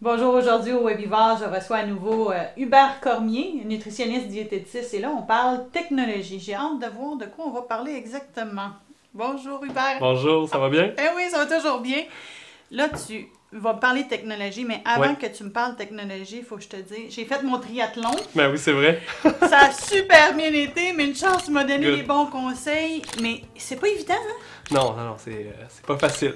Bonjour, aujourd'hui au Webivore, je reçois à nouveau Hubert Cormier, nutritionniste diététicien, et là on parle technologie. J'ai hâte de voir de quoi on va parler exactement. Bonjour Hubert. Bonjour, ça va bien? Eh oui, ça va toujours bien. Là, tu vas me parler technologie, mais Oui. avant que tu me parles technologie, il faut que je te dise, j'ai fait mon triathlon. Ben oui, c'est vrai. Ça a super bien été, mais une chance, tu m'as donné les Good. bons conseils. Mais c'est pas évident, hein? Non, c'est pas facile.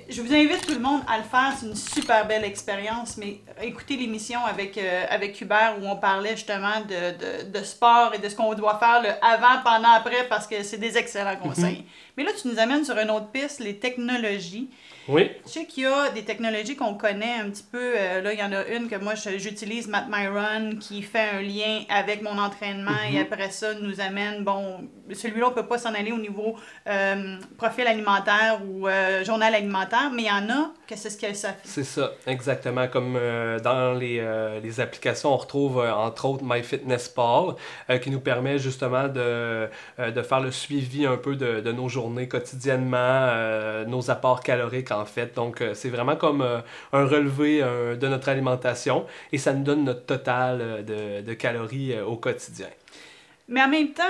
Je vous invite tout le monde à le faire. C'est une super belle expérience. Mais écoutez l'émission avec Hubert où on parlait justement de sport et de ce qu'on doit faire le avant, pendant, après parce que c'est des excellents conseils. Mais là, tu nous amènes sur une autre piste, les technologies. Oui. Je sais qu'il y a des technologies qu'on connaît un petit peu. Là, il y en a une que moi, j'utilise, Matt Myron, qui fait un lien avec mon entraînement et après ça, nous amène, bon, celui-là, on peut pas s'en aller au niveau profil alimentaire ou journal alimentaire, mais il y en a que c'est ce que ça fait. C'est ça, exactement. Comme dans les applications, on retrouve entre autres MyFitnessPal, qui nous permet justement de faire le suivi un peu de nos journées quotidiennement, nos apports caloriques en fait. Donc, c'est vraiment comme un relevé de notre alimentation et ça nous donne notre total de calories au quotidien. Mais en même temps,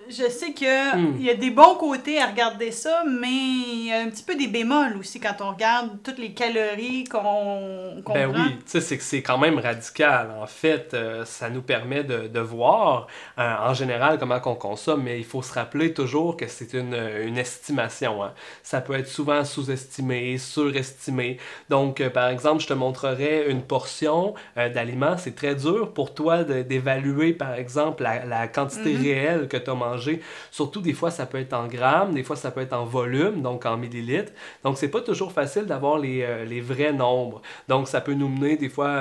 je sais qu'il Hmm. y a des bons côtés à regarder ça, mais il y a un petit peu des bémols aussi quand on regarde toutes les calories qu'on Ben prend. oui, tu sais, c'est que c'est quand même radical. En fait, ça nous permet de voir en général comment qu'on consomme, mais il faut se rappeler toujours que c'est une estimation, hein. Ça peut être souvent sous-estimé, surestimé. Donc, par exemple, je te montrerai une portion d'aliments. C'est très dur pour toi d'évaluer, par exemple, la quantité Mhm. réelle que tu as mangé. Surtout, des fois, ça peut être en grammes, des fois, ça peut être en volume, donc en millilitres. Donc, c'est pas toujours facile d'avoir les vrais nombres. Donc, ça peut nous mener des fois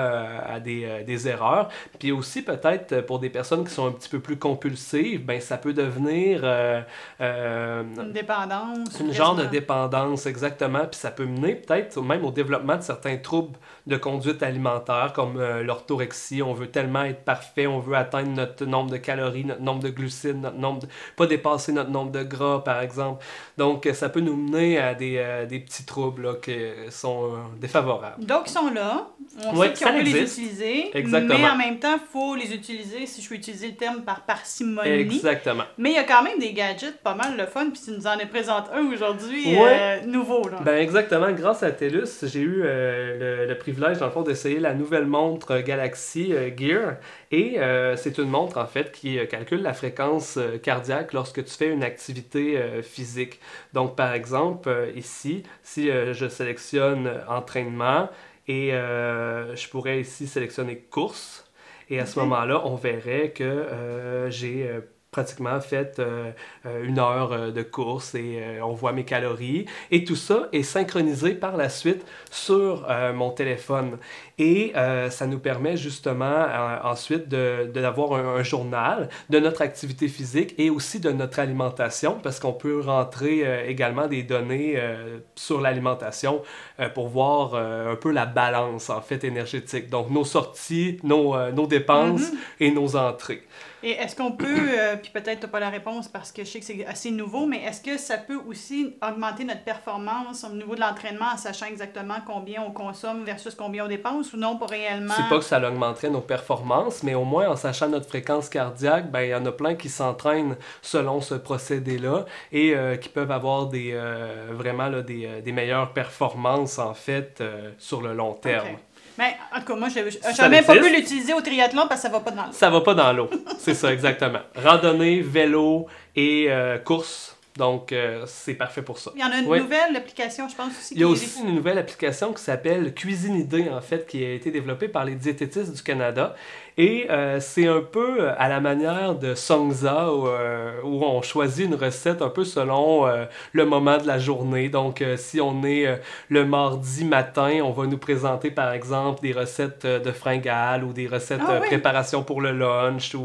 à des erreurs. Puis aussi, peut-être, pour des personnes qui sont un petit peu plus compulsives, ben, ça peut devenir euh, Une dépendance, une genre de quasiment. dépendance, exactement. Puis ça peut mener peut-être même au développement de certains troubles de conduite alimentaire, comme l'orthorexie. On veut tellement être parfait, on veut atteindre notre nombre de calories, notre nombre de glucides, notre nombre pas dépasser notre nombre de gras, par exemple. Donc, ça peut nous mener à des petits troubles là, qui sont défavorables. Donc, ils sont là. On Oui, sait qu'on ça peut les existe. utiliser, mais Exactement. en même temps, il faut les utiliser, si je peux utiliser le terme, par parcimonie. Exactement. Mais il y a quand même des gadgets pas mal le fun, puis tu nous en as présenté un aujourd'hui Oui, nouveau, là. ben exactement. Grâce à TELUS, j'ai eu le privilège, dans le fond, d'essayer la nouvelle montre Galaxy Gear. Et c'est une montre, en fait, qui calcule la fréquence cardiaque lorsque tu fais une activité physique. Donc, par exemple, ici, si je sélectionne entraînement et je pourrais ici sélectionner course. Et à ce OK. moment-là, on verrait que j'ai pratiquement fait 1 heure de course et on voit mes calories. Et tout ça est synchronisé par la suite sur mon téléphone. Et ça nous permet justement ensuite d'avoir un journal de notre activité physique et aussi de notre alimentation parce qu'on peut rentrer également des données sur l'alimentation pour voir un peu la balance en fait énergétique. Donc nos sorties, nos dépenses Mhm. et nos entrées. Et est-ce qu'on peut, puis peut-être tu n'as pas la réponse parce que je sais que c'est assez nouveau, mais est-ce que ça peut aussi augmenter notre performance au niveau de l'entraînement en sachant exactement combien on consomme versus combien on dépense ou non, pas C'est réellement? pas que ça augmenterait nos performances, mais au moins en sachant notre fréquence cardiaque, ben il y en a plein qui s'entraînent selon ce procédé-là et qui peuvent avoir vraiment là, des meilleures performances en fait sur le long OK. terme. Mais en tout cas, moi, je n'ai Ça jamais pas pu existe, l'utiliser au triathlon parce que ça va pas dans l'eau. ça va pas dans l'eau. C'est ça exactement. Randonnée, vélo et course. Donc c'est parfait pour ça. Il y en a une Oui. nouvelle application, je pense aussi, Il y a qui aussi est... une nouvelle application qui s'appelle Cuisine Idée, en fait, qui a été développée par les diététistes du Canada. Et c'est un peu à la manière de Songza, où on choisit une recette un peu selon le moment de la journée. Donc, si on est le mardi matin, on va nous présenter, par exemple, des recettes de fringales ou des recettes Ah oui! préparation pour le lunch.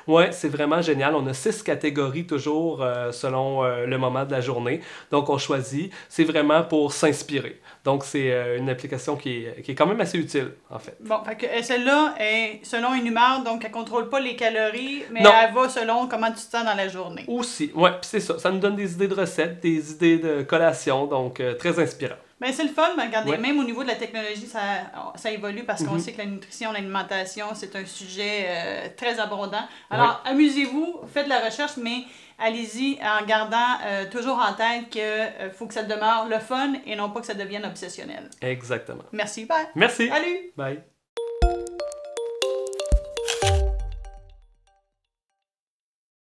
Ouais, c'est vraiment génial. On a 6 catégories toujours selon le moment de la journée. Donc, on choisit. C'est vraiment pour s'inspirer. Donc, c'est une application qui est quand même assez utile, en fait. Bon, fait que celle-là est selon une humeur, donc elle contrôle pas les calories, mais Non, elle va selon comment tu te sens dans la journée. aussi. Ouais, puis c'est ça. Ça nous donne des idées de recettes, des idées de collation, donc très inspirant. Ben, c'est le fun, mais regardez, Ouais. même au niveau de la technologie, ça évolue parce qu'on Mhm. sait que la nutrition, l'alimentation, c'est un sujet très abondant. Alors, amusez-vous, faites de la recherche, mais allez-y en gardant toujours en tête que faut que ça demeure le fun et non pas que ça devienne obsessionnel. Exactement. Merci, bye! Merci. Salut! Bye.